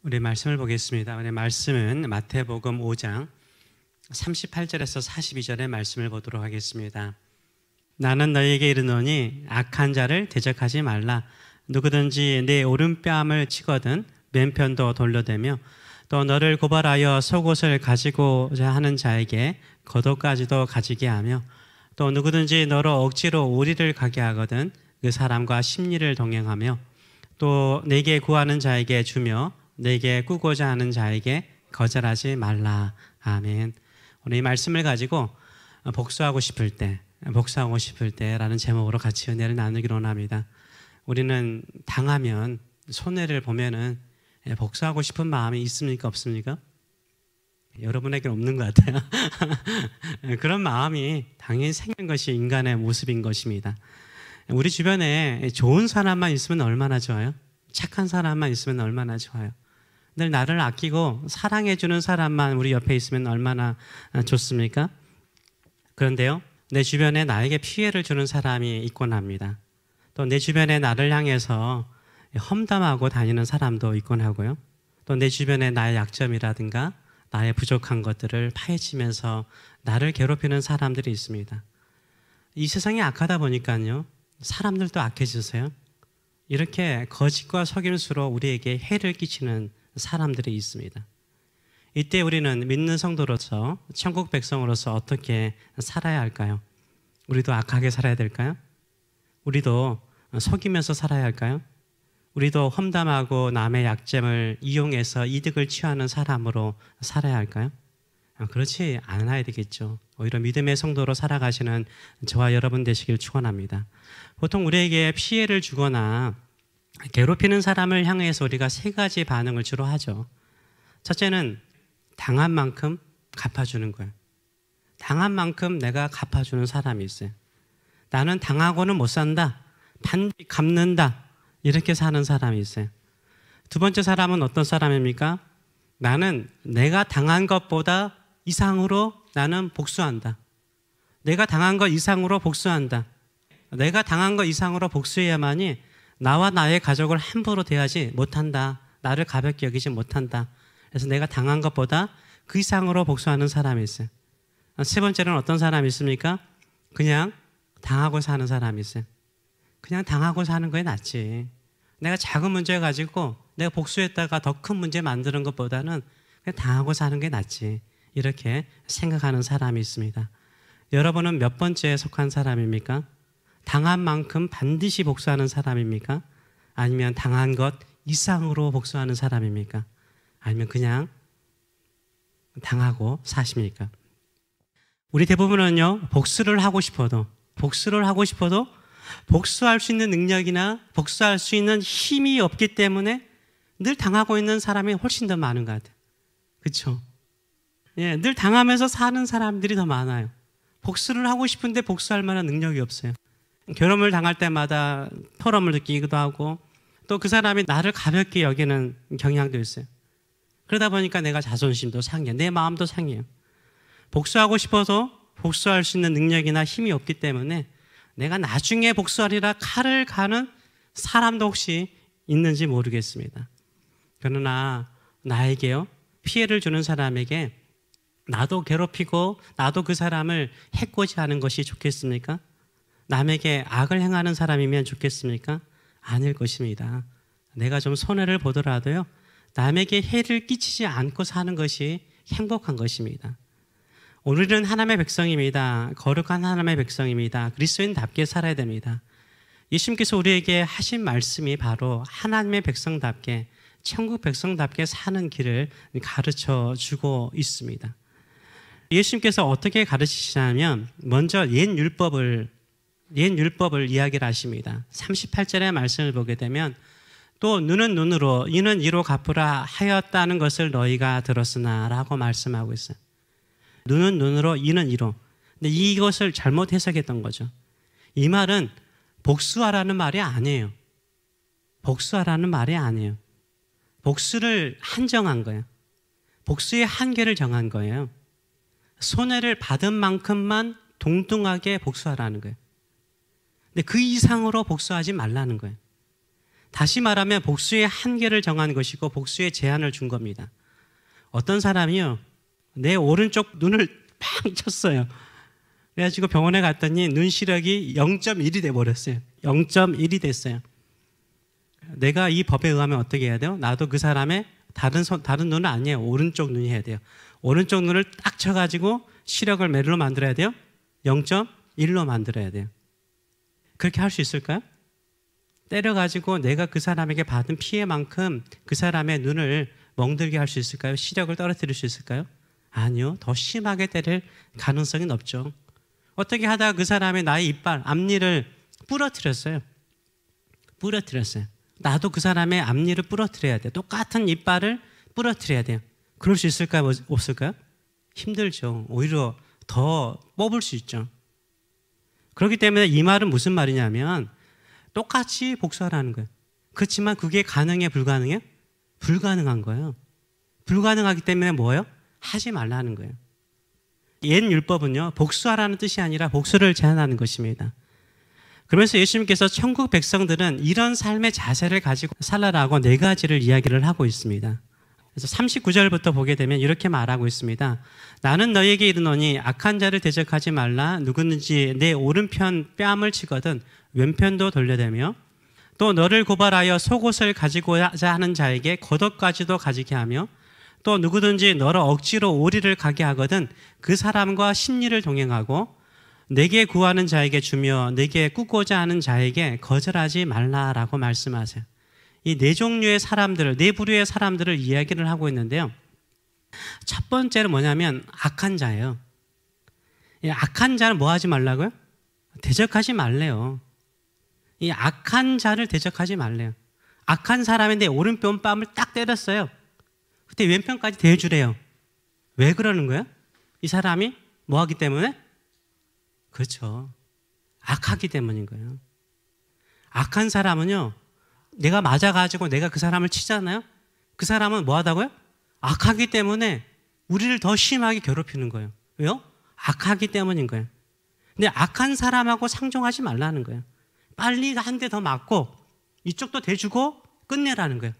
우리 말씀을 보겠습니다. 우리 말씀은 마태복음 5장 38절에서 42절의 말씀을 보도록 하겠습니다. 나는 너희에게 이르노니 악한 자를 대적하지 말라. 누구든지 내 오른뺨을 치거든 왼편도 돌려대며 또 너를 고발하여 속옷을 가지고자 하는 자에게 겉옷까지도 가지게 하며 또 누구든지 너로 억지로 우리를 가게 하거든 그 사람과 심리를 동행하며 또 내게 구하는 자에게 주며 내게 꾸고자 하는 자에게 거절하지 말라. 아멘. 오늘 이 말씀을 가지고 복수하고 싶을 때라는 제목으로 같이 은혜를 나누기로 합니다. 우리는 당하면 손해를 보면은 복수하고 싶은 마음이 있습니까? 없습니까? 여러분에게는 없는 것 같아요. 그런 마음이 당연히 생긴 것이 인간의 모습인 것입니다. 우리 주변에 좋은 사람만 있으면 얼마나 좋아요? 착한 사람만 있으면 얼마나 좋아요? 늘 나를 아끼고 사랑해주는 사람만 우리 옆에 있으면 얼마나 좋습니까? 그런데요, 내 주변에 나에게 피해를 주는 사람이 있곤 합니다. 또 내 주변에 나를 향해서 험담하고 다니는 사람도 있곤 하고요. 또 내 주변에 나의 약점이라든가 나의 부족한 것들을 파헤치면서 나를 괴롭히는 사람들이 있습니다. 이 세상이 악하다 보니까요, 사람들도 악해지세요. 이렇게 거짓과 속임수로 우리에게 해를 끼치는 사람들이 있습니다. 이때 우리는 믿는 성도로서 천국 백성으로서 어떻게 살아야 할까요? 우리도 악하게 살아야 될까요? 우리도 속이면서 살아야 할까요? 우리도 험담하고 남의 약점을 이용해서 이득을 취하는 사람으로 살아야 할까요? 그렇지 않아야 되겠죠. 오히려 믿음의 성도로 살아가시는 저와 여러분 되시길 축원합니다. 보통 우리에게 피해를 주거나 괴롭히는 사람을 향해서 우리가 세 가지 반응을 주로 하죠. 첫째는 당한 만큼 갚아주는 거예요. 당한 만큼 내가 갚아주는 사람이 있어요. 나는 당하고는 못 산다. 반드시 갚는다. 이렇게 사는 사람이 있어요. 두 번째 사람은 어떤 사람입니까? 나는 내가 당한 것보다 이상으로 나는 복수한다. 내가 당한 것 이상으로 복수한다. 내가 당한 것 이상으로 복수해야만이 나와 나의 가족을 함부로 대하지 못한다. 나를 가볍게 여기지 못한다. 그래서 내가 당한 것보다 그 이상으로 복수하는 사람이 있어요. 세 번째는 어떤 사람이 있습니까? 그냥 당하고 사는 사람이 있어요. 그냥 당하고 사는 거에 낫지. 내가 작은 문제 가지고 내가 복수했다가 더 큰 문제 만드는 것보다는 그냥 당하고 사는 게 낫지. 이렇게 생각하는 사람이 있습니다. 여러분은 몇 번째에 속한 사람입니까? 당한 만큼 반드시 복수하는 사람입니까? 아니면 당한 것 이상으로 복수하는 사람입니까? 아니면 그냥 당하고 사십니까? 우리 대부분은요, 복수를 하고 싶어도 복수할 수 있는 능력이나 복수할 수 있는 힘이 없기 때문에 늘 당하고 있는 사람이 훨씬 더 많은 것 같아요. 그렇죠? 예, 늘 당하면서 사는 사람들이 더 많아요. 복수를 하고 싶은데 복수할 만한 능력이 없어요. 괴로움을 당할 때마다 토럼을 느끼기도 하고 또 그 사람이 나를 가볍게 여기는 경향도 있어요. 그러다 보니까 내가 자존심도 상해, 내 마음도 상해요. 복수하고 싶어서 복수할 수 있는 능력이나 힘이 없기 때문에 내가 나중에 복수하리라 칼을 가는 사람도 혹시 있는지 모르겠습니다. 그러나 나에게요, 피해를 주는 사람에게 나도 괴롭히고 나도 그 사람을 해코지 하는 것이 좋겠습니까? 남에게 악을 행하는 사람이면 좋겠습니까? 아닐 것입니다. 내가 좀 손해를 보더라도요, 남에게 해를 끼치지 않고 사는 것이 행복한 것입니다. 우리는 하나님의 백성입니다. 거룩한 하나님의 백성입니다. 그리스도인답게 살아야 됩니다. 예수님께서 우리에게 하신 말씀이 바로 하나님의 백성답게, 천국 백성답게 사는 길을 가르쳐 주고 있습니다. 예수님께서 어떻게 가르치시냐면 먼저 옛 율법을 이야기를 하십니다. 38절의 말씀을 보게 되면 또 눈은 눈으로 이는 이로 갚으라 하였다는 것을 너희가 들었으나 라고 말씀하고 있어요. 눈은 눈으로 이는 이로. 근데 이것을 잘못 해석했던 거죠. 이 말은 복수하라는 말이 아니에요. 복수하라는 말이 아니에요. 복수를 한정한 거예요. 복수의 한계를 정한 거예요. 손해를 받은 만큼만 동등하게 복수하라는 거예요. 근데 그 이상으로 복수하지 말라는 거예요. 다시 말하면 복수의 한계를 정한 것이고 복수의 제한을 준 겁니다. 어떤 사람이요, 내 오른쪽 눈을 팡 쳤어요. 그래가지고 병원에 갔더니 눈 시력이 0.1이 돼버렸어요. 0.1이 됐어요. 내가 이 법에 의하면 어떻게 해야 돼요? 나도 그 사람의 다른 눈은 아니에요. 오른쪽 눈이 해야 돼요. 오른쪽 눈을 딱 쳐가지고 시력을 몇로 만들어야 돼요? 0.1로 만들어야 돼요. 그렇게 할 수 있을까요? 때려가지고 내가 그 사람에게 받은 피해만큼 그 사람의 눈을 멍들게 할 수 있을까요? 시력을 떨어뜨릴 수 있을까요? 아니요. 더 심하게 때릴 가능성이 높죠. 어떻게 하다가 그 사람의 나의 이빨, 앞니를 부러뜨렸어요. 나도 그 사람의 앞니를 부러뜨려야 돼요. 똑같은 이빨을 부러뜨려야 돼요. 그럴 수 있을까요? 없을까요? 힘들죠. 오히려 더 뽑을 수 있죠. 그렇기 때문에 이 말은 무슨 말이냐면 똑같이 복수하라는 거예요. 그렇지만 그게 가능해, 불가능해? 불가능한 거예요. 불가능하기 때문에 뭐예요? 하지 말라는 거예요. 옛 율법은요, 복수하라는 뜻이 아니라 복수를 제한하는 것입니다. 그러면서 예수님께서 천국 백성들은 이런 삶의 자세를 가지고 살아라고 4가지를 이야기를 하고 있습니다. 그래서 39절부터 보게 되면 이렇게 말하고 있습니다. 나는 너희에게 이르노니 악한 자를 대적하지 말라. 누구든지 내 오른편 뺨을 치거든 왼편도 돌려대며 또 너를 고발하여 속옷을 가지고자 하는 자에게 겉옷까지도 가지게 하며 또 누구든지 너를 억지로 오리를 가게 하거든 그 사람과 심리를 동행하고 내게 구하는 자에게 주며 내게 꾸고자 하는 자에게 거절하지 말라라고 말씀하세요. 이 4종류의 사람들을, 4부류의 사람들을 이야기를 하고 있는데요. 첫 번째는 뭐냐면 악한 자예요. 이 악한 자는 뭐 하지 말라고요? 대적하지 말래요. 이 악한 자를 대적하지 말래요. 악한 사람인데 오른편 뺨을 딱 때렸어요. 그때 왼편까지 대주래요. 왜 그러는 거예요? 이 사람이 뭐 하기 때문에? 그렇죠. 악하기 때문인 거예요. 악한 사람은요, 내가 맞아가지고 내가 그 사람을 치잖아요. 그 사람은 뭐 하다고요? 악하기 때문에 우리를 더 심하게 괴롭히는 거예요. 왜요? 악하기 때문인 거예요. 근데 악한 사람하고 상종하지 말라는 거예요. 빨리 한 대 더 맞고 이쪽도 대주고 끝내라는 거예요.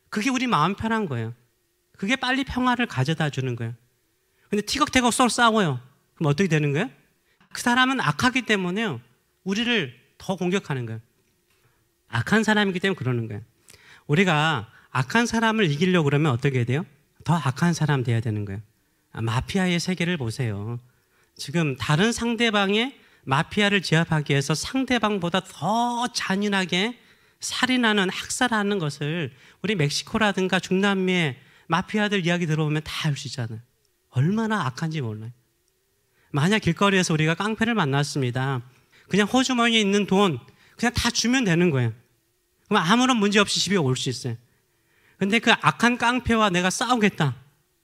그게 우리 마음 편한 거예요. 그게 빨리 평화를 가져다 주는 거예요. 근데 티격태격 서로 싸워요. 그럼 어떻게 되는 거예요? 그 사람은 악하기 때문에요, 우리를 더 공격하는 거예요. 악한 사람이기 때문에 그러는 거예요. 우리가 악한 사람을 이기려고 그러면 어떻게 해야 돼요? 더 악한 사람 돼야 되는 거예요. 마피아의 세계를 보세요. 지금 다른 상대방의 마피아를 제압하기 위해서 상대방보다 더 잔인하게 살인하는, 학살하는 것을 우리 멕시코라든가 중남미의 마피아들 이야기 들어보면 다 알 수 있잖아요. 얼마나 악한지 몰라요. 만약 길거리에서 우리가 깡패를 만났습니다. 그냥 호주머니에 있는 돈 그냥 다 주면 되는 거예요. 그럼 아무런 문제 없이 집에 올 수 있어요. 근데 그 악한 깡패와 내가 싸우겠다.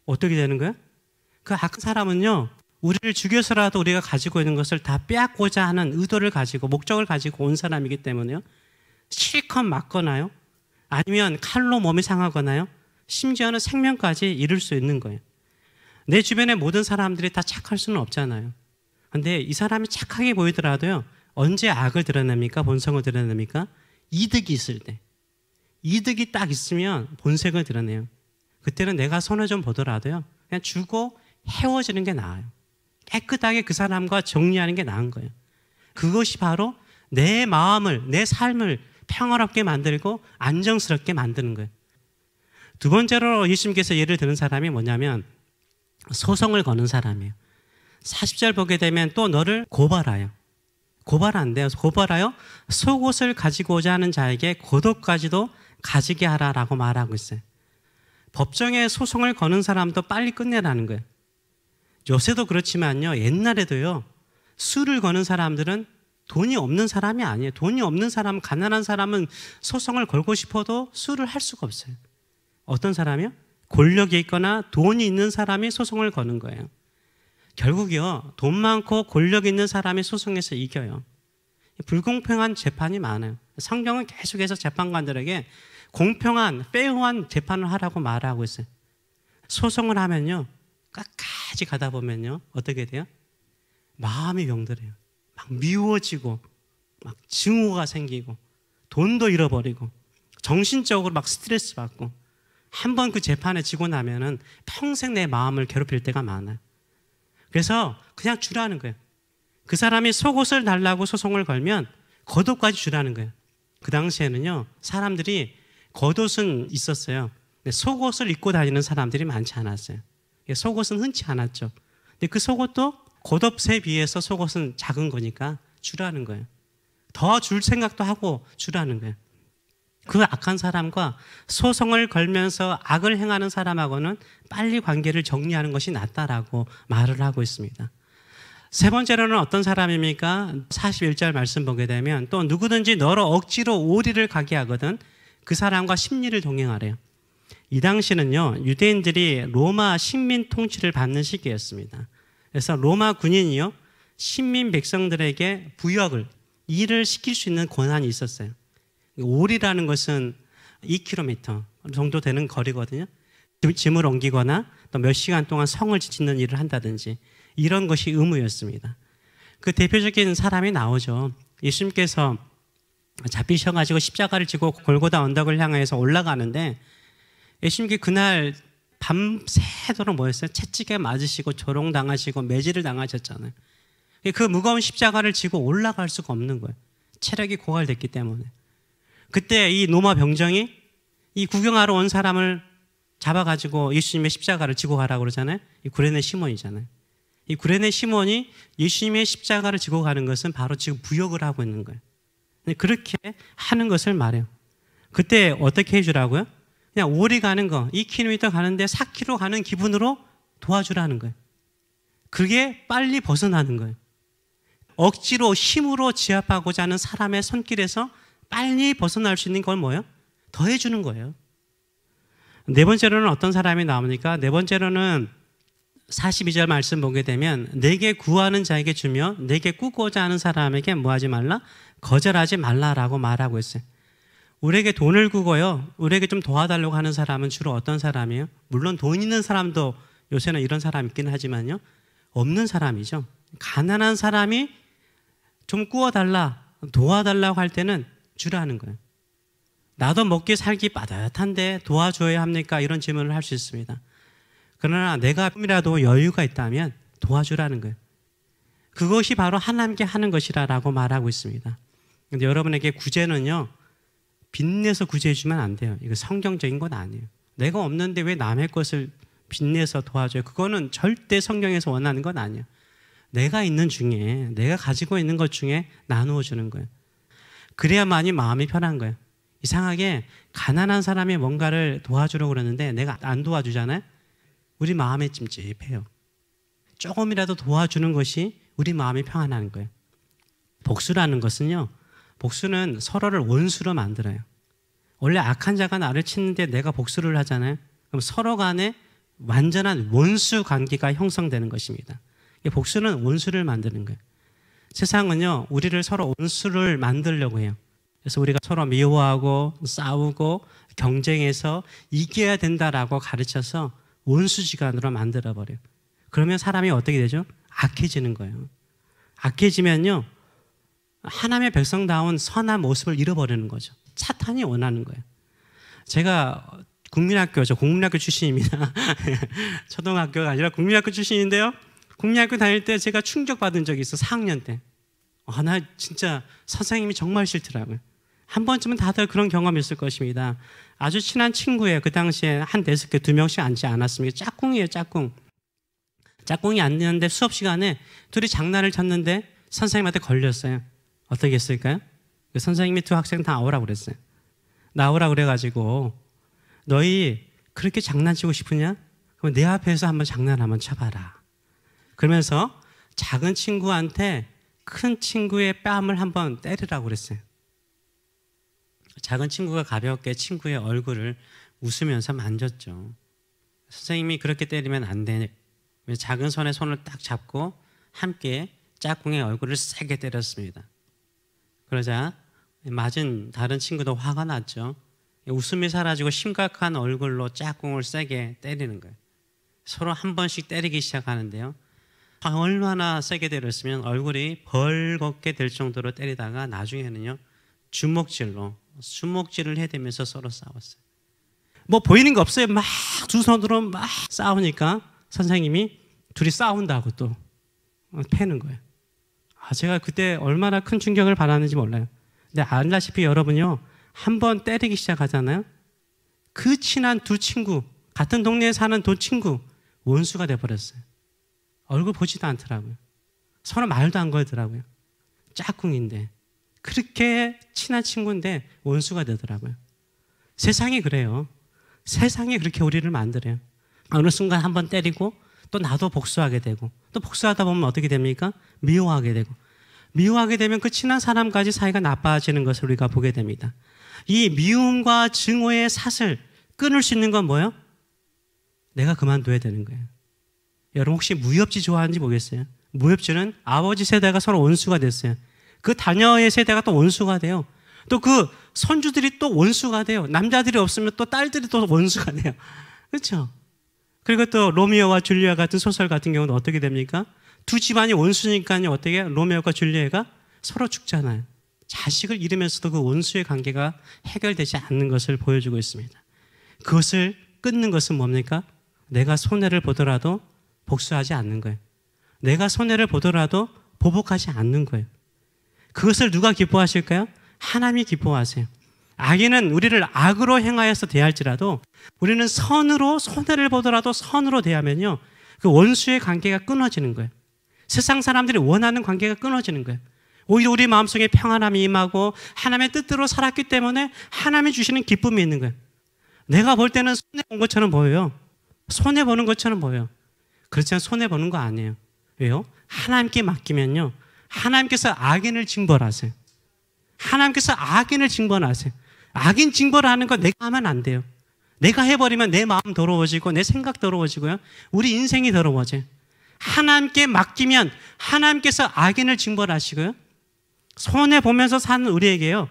어떻게 되는 거예요? 그 악한 사람은요, 우리를 죽여서라도 우리가 가지고 있는 것을 다 빼앗고자 하는 의도를 가지고, 목적을 가지고 온 사람이기 때문에요, 실컷 맞거나요, 아니면 칼로 몸이 상하거나요, 심지어는 생명까지 이룰 수 있는 거예요. 내 주변의 모든 사람들이 다 착할 수는 없잖아요. 근데 이 사람이 착하게 보이더라도요, 언제 악을 드러냅니까? 본성을 드러냅니까? 이득이 있을 때. 이득이 딱 있으면 본색을 드러내요. 그때는 내가 손해 좀 보더라도요, 그냥 주고 헤어지는 게 나아요. 깨끗하게 그 사람과 정리하는 게 나은 거예요. 그것이 바로 내 마음을, 내 삶을 평화롭게 만들고 안정스럽게 만드는 거예요. 두 번째로 예수님께서 예를 드는 사람이 뭐냐면 소송을 거는 사람이에요. 40절 보게 되면 또 너를 고발하여, 고발한대요. 고발하여 속옷을 가지고자 하는 자에게 겉옷까지도 가지게 하라라고 말하고 있어요. 법정에 소송을 거는 사람도 빨리 끝내라는 거예요. 요새도 그렇지만요, 옛날에도요, 수를 거는 사람들은 돈이 없는 사람이 아니에요. 돈이 없는 사람, 가난한 사람은 소송을 걸고 싶어도 수를 할 수가 없어요. 어떤 사람이요? 권력이 있거나 돈이 있는 사람이 소송을 거는 거예요. 결국이요, 돈 많고 권력 있는 사람이 소송에서 이겨요. 불공평한 재판이 많아요. 성경은 계속해서 재판관들에게 공평한, 페어한 재판을 하라고 말하고 있어요. 소송을 하면요, 끝까지 가다 보면요, 어떻게 돼요? 마음이 병들어요. 막 미워지고, 막 증오가 생기고, 돈도 잃어버리고, 정신적으로 막 스트레스 받고 한 번 그 재판에 지고 나면은 평생 내 마음을 괴롭힐 때가 많아요. 그래서 그냥 주라는 거예요. 그 사람이 속옷을 달라고 소송을 걸면 겉옷까지 주라는 거예요. 그 당시에는요, 사람들이 겉옷은 있었어요. 근데 속옷을 입고 다니는 사람들이 많지 않았어요. 속옷은 흔치 않았죠. 근데 그 속옷도 겉옷에 비해서 속옷은 작은 거니까 주라는 거예요. 더 줄 생각도 하고 주라는 거예요. 그 악한 사람과 소송을 걸면서 악을 행하는 사람하고는 빨리 관계를 정리하는 것이 낫다라고 말을 하고 있습니다. 세 번째로는 어떤 사람입니까? 41절 말씀 보게 되면 또 누구든지 너로 억지로 오리를 가게 하거든 그 사람과 심리를 동행하래요. 이 당시는요, 유대인들이 로마 식민 통치를 받는 시기였습니다. 그래서 로마 군인이요, 식민 백성들에게 부역을, 일을 시킬 수 있는 권한이 있었어요. 오리라는 것은 2km 정도 되는 거리거든요. 짐을 옮기거나 또 몇 시간 동안 성을 짓는 일을 한다든지 이런 것이 의무였습니다. 그 대표적인 사람이 나오죠. 예수님께서 잡히셔가지고 십자가를 지고 골고다 언덕을 향해서 올라가는데 예수님께 그날 밤새도록 뭐였어요? 채찍에 맞으시고 조롱당하시고 매질을 당하셨잖아요. 그 무거운 십자가를 지고 올라갈 수가 없는 거예요. 체력이 고갈됐기 때문에. 그때 이 로마 병정이 이 구경하러 온 사람을 잡아가지고 예수님의 십자가를 지고 가라고 그러잖아요. 이 구레네 시몬이잖아요. 이 구레네 시몬이 예수님의 십자가를 지고 가는 것은 바로 지금 부역을 하고 있는 거예요. 그렇게 하는 것을 말해요. 그때 어떻게 해주라고요? 그냥 오리 가는 거 2km 가는데 4km 가는 기분으로 도와주라는 거예요. 그게 빨리 벗어나는 거예요. 억지로 힘으로 제압하고자 하는 사람의 손길에서 빨리 벗어날 수 있는 건 뭐예요? 더 해주는 거예요. 네 번째로는 어떤 사람이 나옵니까? 네 번째로는 42절 말씀 보게 되면 내게 구하는 자에게 주며 내게 꾸고자 하는 사람에게 뭐 하지 말라? 거절하지 말라라고 말하고 있어요. 우리에게 돈을 구고요, 우리에게 좀 도와달라고 하는 사람은 주로 어떤 사람이에요? 물론 돈 있는 사람도 요새는 이런 사람 있긴 하지만요, 없는 사람이죠. 가난한 사람이 좀 구워달라, 도와달라고 할 때는 주라는 거예요. 나도 먹기 살기 빠듯한데 도와줘야 합니까? 이런 질문을 할 수 있습니다. 그러나 내가 조금이라도 여유가 있다면 도와주라는 거예요. 그것이 바로 하나님께 하는 것이라고 말하고 있습니다. 그런데 여러분에게 구제는요, 빚내서 구제해 주면 안 돼요. 이거 성경적인 건 아니에요. 내가 없는데 왜 남의 것을 빚내서 도와줘요? 그거는 절대 성경에서 원하는 건 아니에요. 내가 있는 중에, 내가 가지고 있는 것 중에 나누어 주는 거예요. 그래야만이 마음이 편한 거예요. 이상하게 가난한 사람이 뭔가를 도와주려고 그러는데 내가 안 도와주잖아요. 우리 마음이 찜찜해요. 조금이라도 도와주는 것이 우리 마음이 평안한 거예요. 복수라는 것은요, 복수는 서로를 원수로 만들어요. 원래 악한 자가 나를 치는데 내가 복수를 하잖아요. 그럼 서로 간에 완전한 원수 관계가 형성되는 것입니다. 복수는 원수를 만드는 거예요. 세상은요, 우리를 서로 원수를 만들려고 해요. 그래서 우리가 서로 미워하고 싸우고 경쟁해서 이겨야 된다라고 가르쳐서 원수지간으로 만들어버려요. 그러면 사람이 어떻게 되죠? 악해지는 거예요. 악해지면요, 하나님의 백성다운 선한 모습을 잃어버리는 거죠. 사탄이 원하는 거예요. 제가 국민학교죠. 국민학교 출신입니다. 초등학교가 아니라 국민학교 출신인데요. 국민학교 다닐 때 제가 충격받은 적이 있어. 4학년 때. 나 진짜 선생님이 정말 싫더라고요. 한 번쯤은 다들 그런 경험이 있을 것입니다. 아주 친한 친구예요. 그 당시에 한 데스크에 2명씩 앉지 않았습니까? 짝꿍이에요, 짝꿍. 짝꿍이 앉는데 수업 시간에 둘이 장난을 쳤는데 선생님한테 걸렸어요. 어떻게 했을까요? 그 선생님이 두 학생 다 나오라고 그랬어요. 나오라고 그래가지고 너희 그렇게 장난치고 싶으냐? 그럼 내 앞에서 한번 장난 한번 쳐봐라. 그러면서 작은 친구한테 큰 친구의 뺨을 한번 때리라고 그랬어요. 작은 친구가 가볍게 친구의 얼굴을 웃으면서 만졌죠. 선생님이 그렇게 때리면 안 돼. 작은 손에 손을 딱 잡고 함께 짝꿍의 얼굴을 세게 때렸습니다. 그러자 맞은 다른 친구도 화가 났죠. 웃음이 사라지고 심각한 얼굴로 짝꿍을 세게 때리는 거예요. 서로 한 번씩 때리기 시작하는데요. 얼마나 세게 때렸으면 얼굴이 벌겋게 될 정도로 때리다가 나중에는요, 주먹질로 주먹질을 해대면서 서로 싸웠어요. 뭐 보이는 거 없어요. 막 두 손으로 막 싸우니까 선생님이 둘이 싸운다고 또 패는 거예요. 제가 그때 얼마나 큰 충격을 받았는지 몰라요. 근데 알다시피 여러분요, 한번 때리기 시작하잖아요. 그 친한 두 친구, 같은 동네에 사는 두 친구 원수가 돼버렸어요. 얼굴 보지도 않더라고요. 서로 말도 안 걸더라고요. 짝꿍인데 그렇게 친한 친구인데 원수가 되더라고요. 세상이 그래요. 세상이 그렇게 우리를 만들어요. 어느 순간 한번 때리고 또 나도 복수하게 되고, 또 복수하다 보면 어떻게 됩니까? 미워하게 되고, 미워하게 되면 그 친한 사람까지 사이가 나빠지는 것을 우리가 보게 됩니다. 이 미움과 증오의 삿을 끊을 수 있는 건 뭐예요? 내가 그만둬야 되는 거예요. 여러분 혹시 무협지 좋아하는지 모르겠어요. 무협지는 아버지 세대가 서로 원수가 됐어요. 그 자녀의 세대가 또 원수가 돼요. 또 그 손주들이 또 원수가 돼요. 남자들이 없으면 또 딸들이 또 원수가 돼요. 그렇죠? 그리고 또 로미오와 줄리아 같은 소설 같은 경우는 어떻게 됩니까? 두 집안이 원수니까요. 어떻게 로미오와 줄리아가 서로 죽잖아요. 자식을 잃으면서도 그 원수의 관계가 해결되지 않는 것을 보여주고 있습니다. 그것을 끊는 것은 뭡니까? 내가 손해를 보더라도 복수하지 않는 거예요. 내가 손해를 보더라도 보복하지 않는 거예요. 그것을 누가 기뻐하실까요? 하나님이 기뻐하세요. 악인은 우리를 악으로 행하여서 대할지라도 우리는 선으로, 손해를 보더라도 선으로 대하면요, 그 원수의 관계가 끊어지는 거예요. 세상 사람들이 원하는 관계가 끊어지는 거예요. 오히려 우리 마음속에 평안함이 임하고 하나님의 뜻대로 살았기 때문에 하나님이 주시는 기쁨이 있는 거예요. 내가 볼 때는 손해본 것처럼 보여요. 손해보는 것처럼 보여요. 그렇지만 손해보는 거 아니에요. 왜요? 하나님께 맡기면요, 하나님께서 악인을 징벌하세요. 하나님께서 악인을 징벌하세요. 악인 징벌을 하는 거 내가 하면 안 돼요. 내가 해버리면 내 마음 더러워지고 내 생각 더러워지고요, 우리 인생이 더러워져요. 하나님께 맡기면 하나님께서 악인을 징벌하시고요, 손해보면서 사는 우리에게요,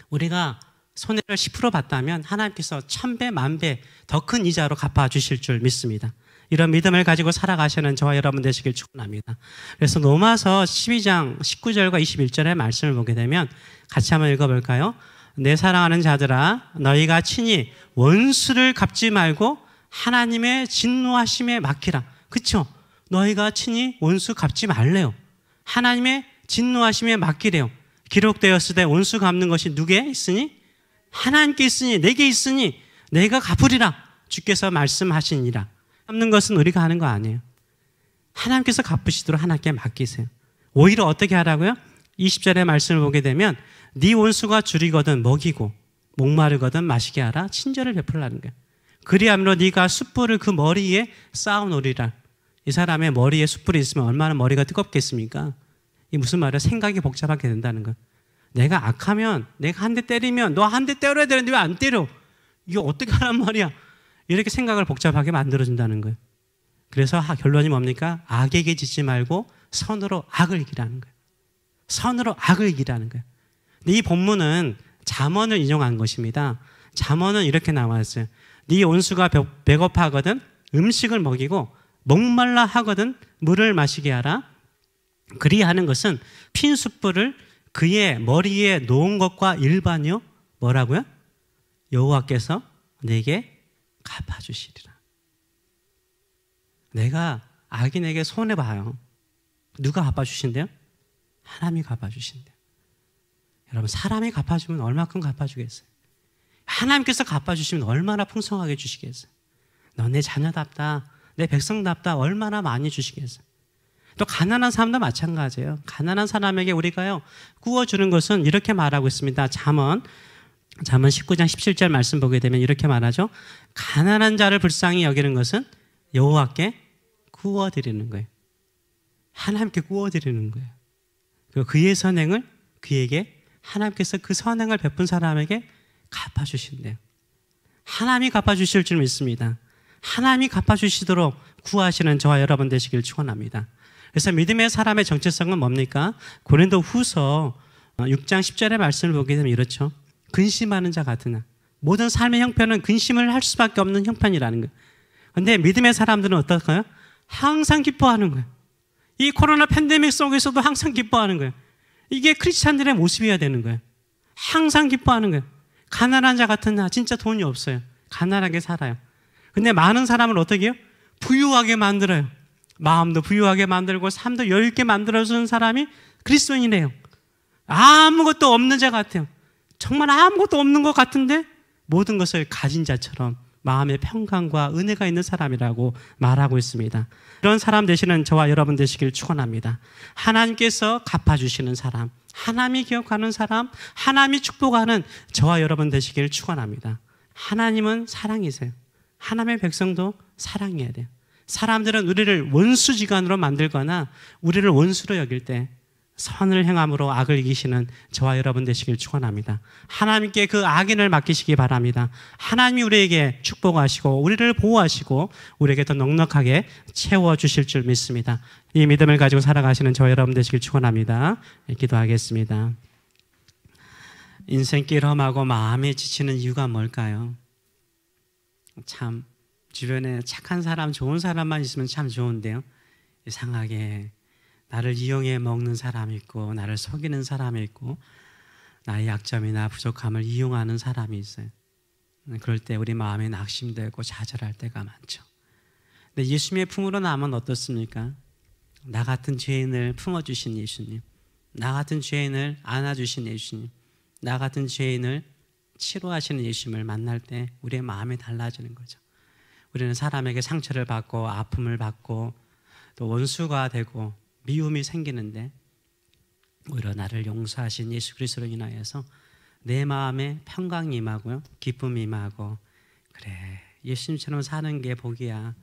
우리가 손해를 10% 봤다면 하나님께서 1000배, 10,000배 더 큰 이자로 갚아주실 줄 믿습니다. 이런 믿음을 가지고 살아가시는 저와 여러분 되시길 축원합니다. 그래서 로마서 12장 19절과 21절의 말씀을 보게 되면 같이 한번 읽어볼까요? 내 사랑하는 자들아, 너희가 친히 원수를 갚지 말고 하나님의 진노하심에 맡기라. 그렇죠? 너희가 친히 원수 갚지 말래요. 하나님의 진노하심에 맡기래요. 기록되었을 때 원수 갚는 것이 누구에 있으니? 하나님께 있으니, 내게 있으니 내가 갚으리라 주께서 말씀하시니라. 갚는 것은 우리가 하는 거 아니에요. 하나님께서 갚으시도록 하나님께 맡기세요. 오히려 어떻게 하라고요? 20절의 말씀을 보게 되면 네 원수가 줄이거든 먹이고 목마르거든 마시게 하라. 친절을 베풀라는 거예요. 그리함으로 네가 숯불을 그 머리에 쌓아놓으리라. 이 사람의 머리에 숯불이 있으면 얼마나 머리가 뜨겁겠습니까? 이 무슨 말이야? 생각이 복잡하게 된다는 거예요. 내가 악하면, 내가 한 대 때리면 너 한 대 때려야 되는데 왜 안 때려? 이거 어떻게 하란 말이야? 이렇게 생각을 복잡하게 만들어준다는 거예요. 그래서 결론이 뭡니까? 악에게 짓지 말고 선으로 악을 이기라는 거예요. 선으로 악을 이기라는 거예요. 근데 이 본문은 잠언을 인용한 것입니다. 잠언은 이렇게 나와 있어요. 네 원수가 배고파하거든 음식을 먹이고 목말라 하거든 물을 마시게 하라. 그리하는 것은 핀 숯불을 그의 머리에 놓은 것과 일반이요. 뭐라고요? 여호와께서 내게 갚아주시리라. 내가 악인에게 손해봐요. 누가 갚아주신대요? 하나님이 갚아주신대요. 여러분, 사람이 갚아주면 얼마큼 갚아주겠어요? 하나님께서 갚아주시면 얼마나 풍성하게 주시겠어요? 너 내 자녀답다, 내 백성답다 얼마나 많이 주시겠어요? 또 가난한 사람도 마찬가지예요. 가난한 사람에게 우리가요 구워주는 것은 이렇게 말하고 있습니다. 잠언 19장 17절 말씀 보게 되면 이렇게 말하죠. 가난한 자를 불쌍히 여기는 것은 여호와께 구워드리는 거예요. 하나님께 구워드리는 거예요. 그리고 그의 선행을 그에게, 하나님께서 그 선행을 베푼 사람에게 갚아주신대요. 하나님이 갚아주실 줄 믿습니다. 하나님이 갚아주시도록 구하시는 저와 여러분 되시길 축원합니다. 그래서 믿음의 사람의 정체성은 뭡니까? 고린도 후서 6장 10절의 말씀을 보게 되면 이렇죠. 근심하는 자 같으나. 모든 삶의 형편은 근심을 할 수밖에 없는 형편이라는 거예요. 그런데 믿음의 사람들은 어떨까요? 항상 기뻐하는 거예요. 이 코로나 팬데믹 속에서도 항상 기뻐하는 거예요. 이게 크리스찬들의 모습이어야 되는 거예요. 항상 기뻐하는 거예요. 가난한 자 같은 나, 진짜 돈이 없어요. 가난하게 살아요. 근데 많은 사람을 어떻게 해요? 부유하게 만들어요. 마음도 부유하게 만들고 삶도 여유있게 만들어주는 사람이 그리스도인이래요. 아무것도 없는 자 같아요. 정말 아무것도 없는 것 같은데 모든 것을 가진 자처럼 마음의 평강과 은혜가 있는 사람이라고 말하고 있습니다. 이런 사람 되시는 저와 여러분 되시길 축원합니다. 하나님께서 갚아주시는 사람, 하나님이 기억하는 사람, 하나님이 축복하는 저와 여러분 되시길 축원합니다. 하나님은 사랑이세요. 하나님의 백성도 사랑해야 돼요. 사람들은 우리를 원수지간으로 만들거나 우리를 원수로 여길 때 선을 행함으로 악을 이기시는 저와 여러분 되시길 축원합니다. 하나님께 그 악인을 맡기시기 바랍니다. 하나님이 우리에게 축복하시고 우리를 보호하시고 우리에게 더 넉넉하게 채워주실 줄 믿습니다. 이 믿음을 가지고 살아가시는 저와 여러분 되시길 축원합니다. 기도하겠습니다. 인생길 험하고 마음이 지치는 이유가 뭘까요? 참 주변에 착한 사람, 좋은 사람만 있으면 참 좋은데요, 이상하게 나를 이용해 먹는 사람이 있고 나를 속이는 사람이 있고 나의 약점이나 부족함을 이용하는 사람이 있어요. 그럴 때 우리 마음이 낙심되고 좌절할 때가 많죠. 근데 예수님의 품으로 나면 어떻습니까? 나 같은 죄인을 품어주신 예수님, 나 같은 죄인을 안아주신 예수님, 나 같은 죄인을 치료하시는 예수님을 만날 때 우리의 마음이 달라지는 거죠. 우리는 사람에게 상처를 받고 아픔을 받고 또 원수가 되고 미움이 생기는데 오히려 나를 용서하신 예수 그리스도로 인하여서 내 마음에 평강이 임하고요, 기쁨이 임하고, 그래 예수님처럼 사는 게 복이야,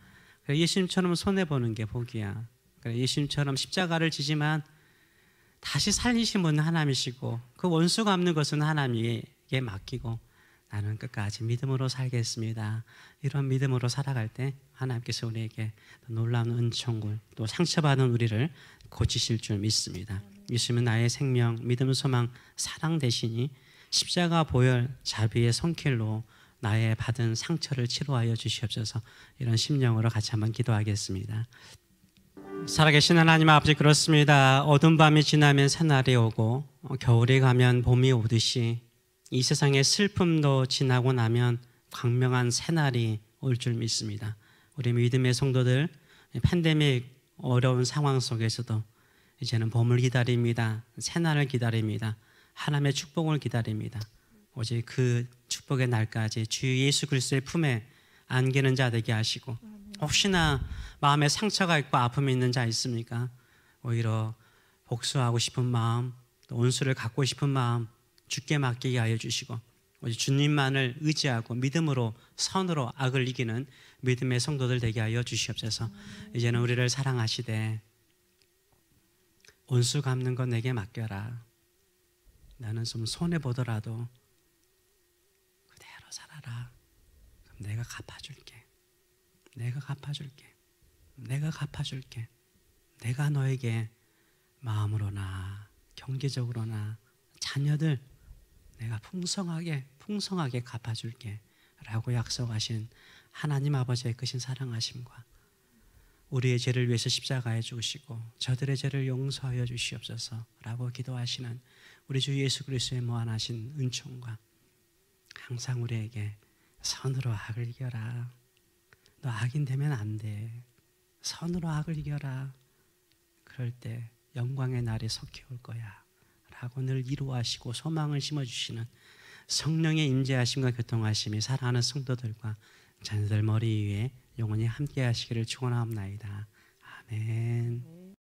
그래 예수님처럼 손해보는 게 복이야, 그래 예수님처럼 십자가를 지지만 다시 살리신 분은 하나님이시고 그 원수 갚는 것은 하나님에게 맡기고 나는 끝까지 믿음으로 살겠습니다. 이런 믿음으로 살아갈 때 하나님께서 우리에게 놀라운 은총을, 또 상처받은 우리를 고치실 줄 믿습니다. 예수님은 나의 생명, 믿음, 소망, 사랑 되시니 십자가 보혈 자비의 손길로 나의 받은 상처를 치료하여 주시옵소서. 이런 심령으로 같이 한번 기도하겠습니다. 살아계신 하나님 아버지, 그렇습니다. 어두운 밤이 지나면 새날이 오고 겨울이 가면 봄이 오듯이 이 세상의 슬픔도 지나고 나면 광명한 새날이 올 줄 믿습니다. 우리 믿음의 성도들, 팬데믹 어려운 상황 속에서도 이제는 봄을 기다립니다. 새날을 기다립니다. 하나님의 축복을 기다립니다. 오직 그 축복의 날까지 주 예수 그리스도의 품에 안기는 자 되게 하시고, 혹시나 마음에 상처가 있고 아픔이 있는 자 있습니까? 오히려 복수하고 싶은 마음, 또 온수를 갖고 싶은 마음 주께 맡기게 하여 주시고, 오직 주님만을 의지하고 믿음으로 선으로 악을 이기는 믿음의 성도들 되게 하여 주시옵소서. 이제는 우리를 사랑하시되 온수 갚는 건 내게 맡겨라. 나는 좀 손해보더라도 그대로 살아라. 그럼 내가 갚아줄게. 내가 갚아줄게. 내가 갚아줄게. 내가 너에게 마음으로나 경제적으로나 자녀들 내가 풍성하게 갚아줄게 라고 약속하신 하나님 아버지의 크신 사랑하심과 우리의 죄를 위해서 십자가에 죽으시고 저들의 죄를 용서하여 주시옵소서 라고 기도하시는 우리 주 예수 그리스도의 무한하신 은총과 항상 우리에게 선으로 악을 이겨라. 너 악인 되면 안 돼. 선으로 악을 이겨라. 그럴 때 영광의 날이 속히 올 거야 라고 늘 이루하시고 소망을 심어주시는 성령의 임재하심과 교통하심이 사랑하는 성도들과 자녀들 머리 위에 영원히 함께 하시기를 축원하옵나이다.